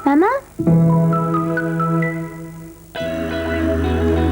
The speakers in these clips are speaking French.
Maman?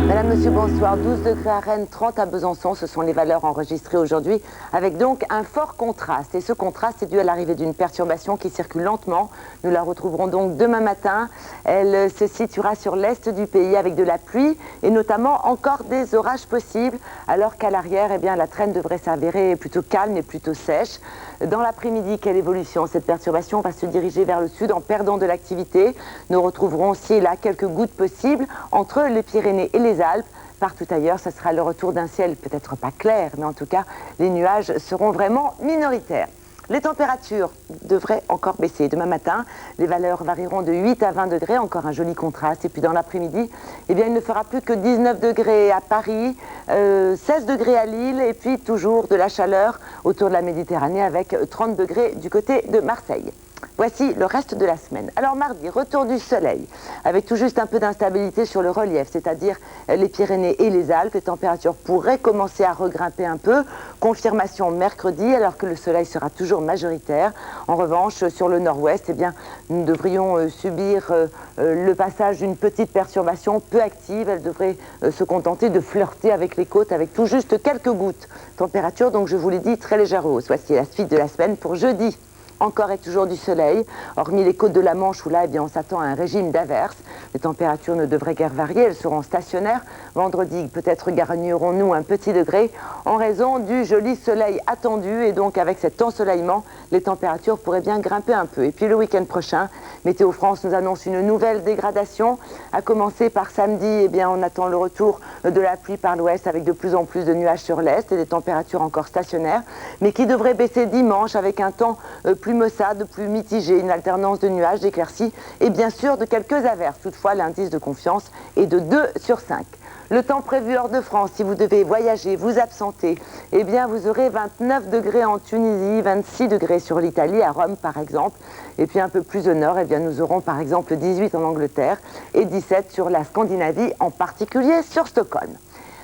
Madame, Monsieur, bonsoir. 12 degrés à Rennes, 30 à Besançon, ce sont les valeurs enregistrées aujourd'hui, avec donc un fort contraste. Et ce contraste est dû à l'arrivée d'une perturbation qui circule lentement. Nous la retrouverons donc demain matin. Elle se situera sur l'est du pays avec de la pluie et notamment encore des orages possibles, alors qu'à l'arrière, eh bien, la traîne devrait s'avérer plutôt calme et plutôt sèche. Dans l'après-midi, quelle évolution? Cette perturbation va se diriger vers le sud en perdant de l'activité. Nous retrouverons aussi et là quelques gouttes possibles entre les Pyrénées et les Alpes. Partout ailleurs, ce sera le retour d'un ciel peut-être pas clair, mais en tout cas, les nuages seront vraiment minoritaires. Les températures devraient encore baisser. Demain matin, les valeurs varieront de 8 à 20 degrés, encore un joli contraste. Et puis dans l'après-midi, eh bien, il ne fera plus que 19 degrés à Paris, 16 degrés à Lille, et puis toujours de la chaleur autour de la Méditerranée avec 30 degrés du côté de Marseille. Voici le reste de la semaine. Alors mardi, retour du soleil, avec tout juste un peu d'instabilité sur le relief, c'est-à-dire les Pyrénées et les Alpes. Les températures pourraient commencer à regrimper un peu. Confirmation mercredi, alors que le soleil sera toujours majoritaire. En revanche, sur le nord-ouest, eh bien, nous devrions subir le passage d'une petite perturbation peu active. Elle devrait se contenter de flirter avec les côtes, avec tout juste quelques gouttes. Température, donc je vous l'ai dit, très légère hausse. Voici la suite de la semaine pour jeudi. Encore et toujours du soleil, hormis les côtes de la Manche où là, eh bien, on s'attend à un régime d'averses. Les températures ne devraient guère varier, elles seront stationnaires. Vendredi, peut-être gagnerons-nous un petit degré en raison du joli soleil attendu. Et donc, avec cet ensoleillement, les températures pourraient bien grimper un peu. Et puis, le week-end prochain, Météo France nous annonce une nouvelle dégradation. À commencer par samedi, eh bien, on attend le retour de la pluie par l'ouest avec de plus en plus de nuages sur l'est et des températures encore stationnaires, mais qui devraient baisser dimanche avec un temps plus maussade, plus mitigé, une alternance de nuages, d'éclaircies et bien sûr de quelques averses. Toutefois, l'indice de confiance est de 2 sur 5. Le temps prévu hors de France, si vous devez voyager, vous absenter, eh bien vous aurez 29 degrés en Tunisie, 26 degrés sur l'Italie, à Rome par exemple. Et puis un peu plus au nord, eh bien nous aurons par exemple 18 en Angleterre et 17 sur la Scandinavie, en particulier sur Stockholm.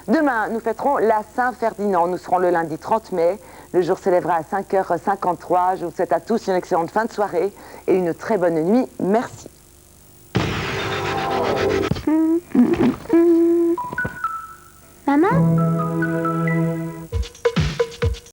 Demain, nous fêterons la Saint-Ferdinand. Nous serons le lundi 30 mai. Le jour s'élèvera à 5h53. Je vous souhaite à tous une excellente fin de soirée et une très bonne nuit. Merci. Maman?